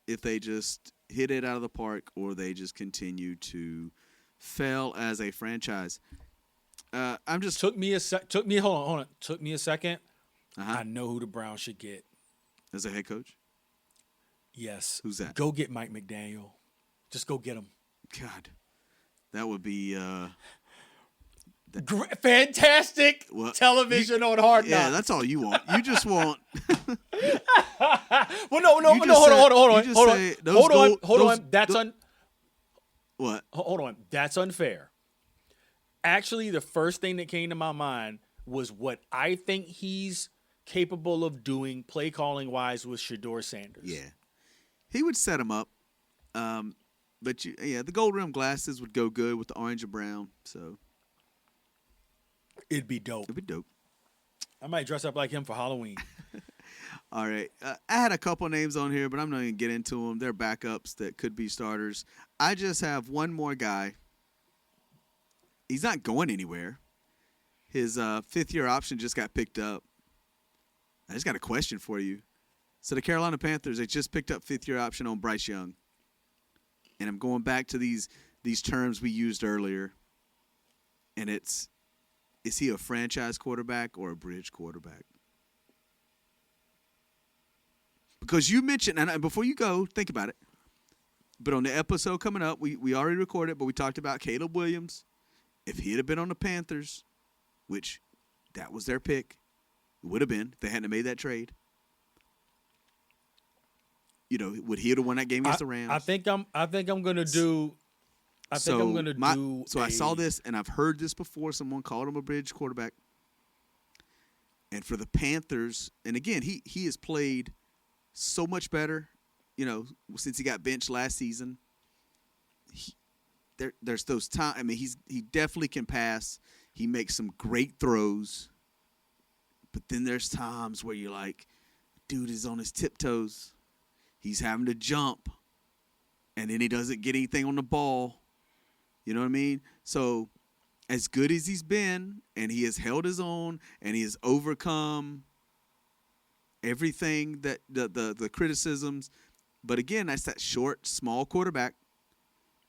if they just hit it out of the park or they just continue to fail as a franchise. I'm just Took me a second. I know who the Browns should get. As a head coach? Yes. Who's that? Go get Mike McDaniel. Just go get him. God, that would be fantastic television on Hard Knocks. Yeah, that's all you want. You just want. Well, no. Hold on. That's What? Hold on. That's unfair. Actually, the first thing that came to my mind was what I think he's capable of doing, play calling wise, with Shador Sanders. Yeah, he would set him up. But the gold rim glasses would go good with the orange and brown. So it'd be dope. It'd be dope. I might dress up like him for Halloween. All right. I had a couple names on here, but I'm not going to get into them. They're backups that could be starters. I just have one more guy. He's not going anywhere. His 5th-year option just got picked up. I just got a question for you. So the Carolina Panthers, they just picked up 5th-year option on Bryce Young. And I'm going back to these terms we used earlier. And is he a franchise quarterback or a bridge quarterback? Because you mentioned, and before you go, think about it. But on the episode coming up, we already recorded, but we talked about Caleb Williams. If he had been on the Panthers, which that was their pick, it would have been if they hadn't made that trade. Would he have won that game against the Rams? I think I'm gonna do. I saw this, and I've heard this before. Someone called him a bridge quarterback. And for the Panthers, and again, he has played so much better, since he got benched last season. There's those times. I mean, he definitely can pass. He makes some great throws. But then there's times where you're like, dude is on his tiptoes. He's having to jump. And then he doesn't get anything on the ball. You know what I mean? So as good as he's been, and he has held his own, and he has overcome everything that the criticisms. But again, that's that short, small quarterback.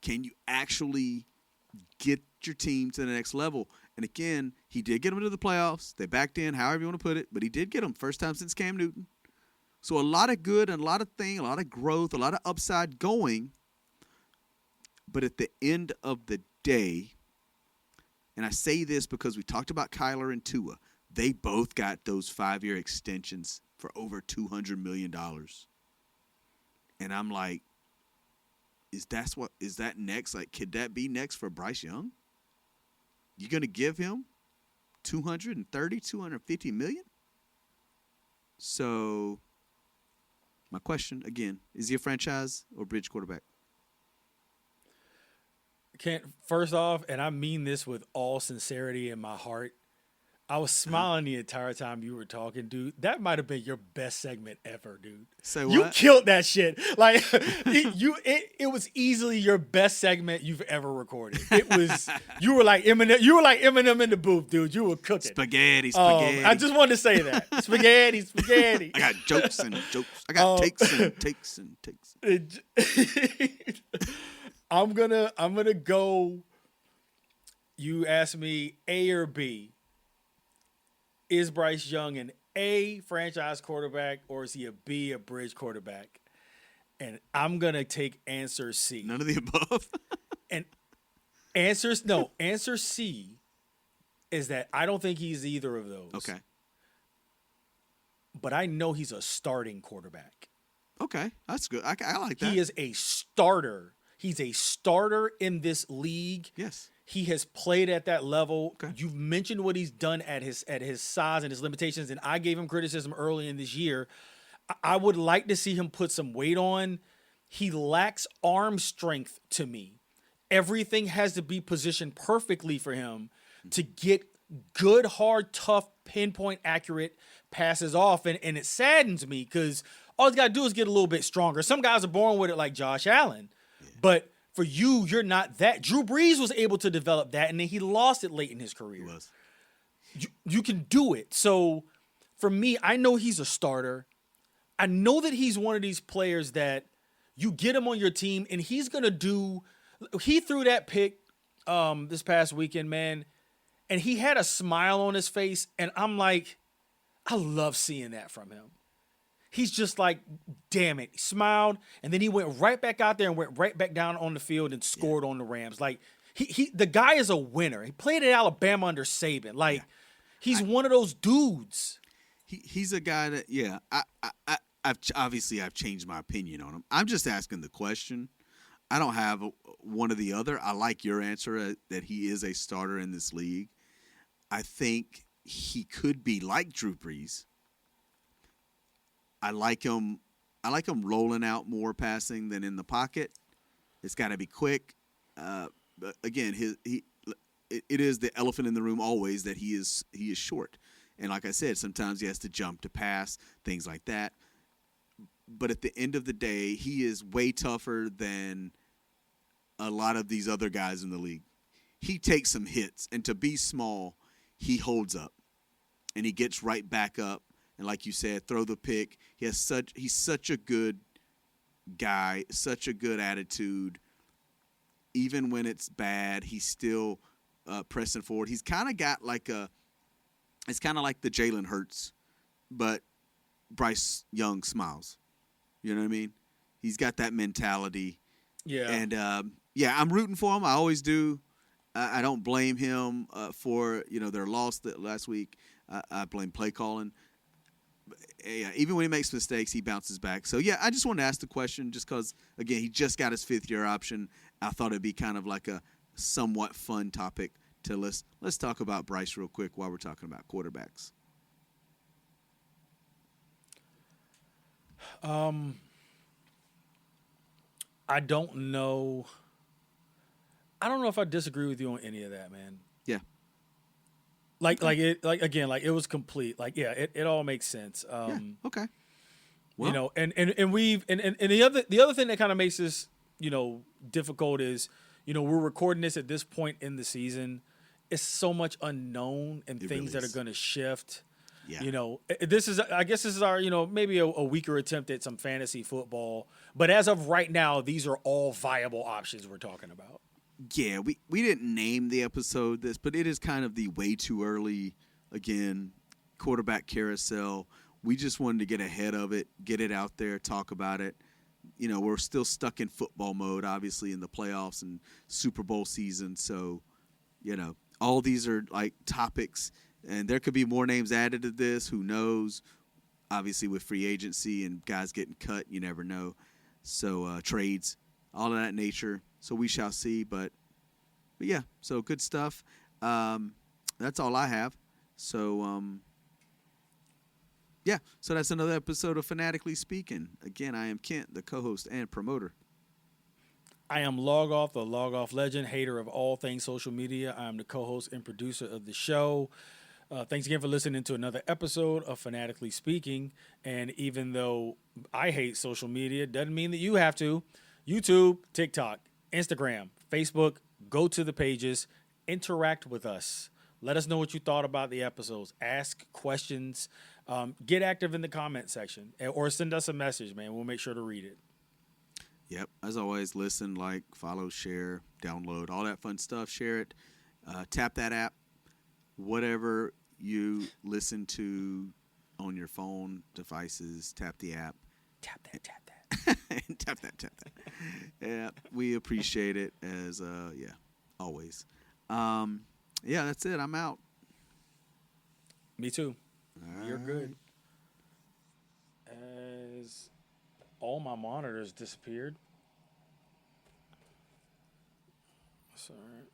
Can you actually get your team to the next level? And again, he did get them to the playoffs. They backed in, however you want to put it, but he did get them first time since Cam Newton. So a lot of good and a lot of growth, a lot of upside going. But at the end of the day, and I say this because we talked about Kyler and Tua, they both got those 5-year extensions for over $200 million. And I'm like, is that next? Like, could that be next for Bryce Young? You going to give him $250 million? So my question again, is he a franchise or bridge quarterback? First off, and I mean this with all sincerity in my heart, I was smiling the entire time you were talking, dude. That might have been your best segment ever, dude. Say what? You killed that shit. Like it was easily your best segment you've ever recorded. You were like Eminem in the booth, dude. You were cooking. Spaghetti. I just wanted to say that. Spaghetti. I got jokes and jokes. I got takes and takes. I'm gonna go. You asked me A or B. Is Bryce Young an A, franchise quarterback, or is he a B, a bridge quarterback? And I'm going to take answer C. None of the above? And answer C is that I don't think he's either of those. Okay. But I know he's a starting quarterback. Okay, that's good. I like that. He is a starter. He's a starter in this league. Yes. He has played at that level. Okay. You've mentioned what he's done at his size and his limitations, and I gave him criticism early in this year. I would like to see him put some weight on. He lacks arm strength to me. Everything has to be positioned perfectly for him to get good, hard, tough, pinpoint, accurate passes off. And it saddens me because all he's got to do is get a little bit stronger. Some guys are born with it like Josh Allen. Yeah. But For you, you're not that. Drew Brees was able to develop that, and then he lost it late in his career. He was. You can do it. So for me, I know he's a starter. I know that he's one of these players that you get him on your team, and he's going to do – he threw that pick this past weekend, man, and he had a smile on his face, and I'm like, I love seeing that from him. He's just like, damn it. He smiled, and then he went right back out there and went right back down on the field and scored on the Rams. Like, the guy is a winner. He played at Alabama under Saban. Like, he's one of those dudes. He's a guy that, I've changed my opinion on him. I'm just asking the question. I don't have one or the other. I like your answer that he is a starter in this league. I think he could be like Drew Brees. I like him rolling out more passing than in the pocket. It's got to be quick. But again, it is the elephant in the room always that he is short. And like I said, sometimes he has to jump to pass, things like that. But at the end of the day, he is way tougher than a lot of these other guys in the league. He takes some hits, and to be small, he holds up. And he gets right back up. And like you said, throw the pick. He's such a good guy, such a good attitude. Even when it's bad, he's still pressing forward. He's kind of got it's kind of like the Jalen Hurts, but Bryce Young smiles. You know what I mean? He's got that mentality. Yeah. And, I'm rooting for him. I always do. I don't blame him for, their loss last week. I blame play calling. Yeah, even when he makes mistakes, he bounces back. So, I just wanted to ask the question just because, again, he just got his fifth-year option. I thought it'd be kind of like a somewhat fun topic to let's talk about Bryce real quick while we're talking about quarterbacks. I don't know. I don't know if I disagree with you on any of that, man. Yeah. It was complete. It all makes sense. Okay. Well, and the other thing that kind of makes this, difficult is, we're recording this at this point in the season. It's so much unknown and things that are going to shift. Yeah. This is our, maybe a weaker attempt at some fantasy football. But as of right now, these are all viable options we're talking about. Yeah, we didn't name the episode this, but it is kind of the way too early, again, quarterback carousel. We just wanted to get ahead of it, get it out there, talk about it. We're still stuck in football mode, obviously, in the playoffs and Super Bowl season. So, all these are like topics, and there could be more names added to this. Who knows? Obviously, with free agency and guys getting cut, you never know. So, trades, all of that nature. So we shall see, but yeah, so good stuff. That's all I have. So, so that's another episode of Fanatically Speaking. Again, I am Kent, the co-host and promoter. I am Log Off, the Log Off legend, hater of all things social media. I am the co-host and producer of the show. Thanks again for listening to another episode of Fanatically Speaking. And even though I hate social media, doesn't mean that you have to. YouTube, TikTok, Instagram, Facebook, go to the pages, interact with us. Let us know what you thought about the episodes. Ask questions. Get active in the comment section or send us a message, man. We'll make sure to read it. Yep. As always, listen, like, follow, share, download, all that fun stuff. Share it. Tap that app. Whatever you listen to on your phone devices, tap the app. Tap that. tap that. Yeah, we appreciate it as always. That's it. I'm out. Me too. All You're good. right. As all my monitors disappeared. That's all right.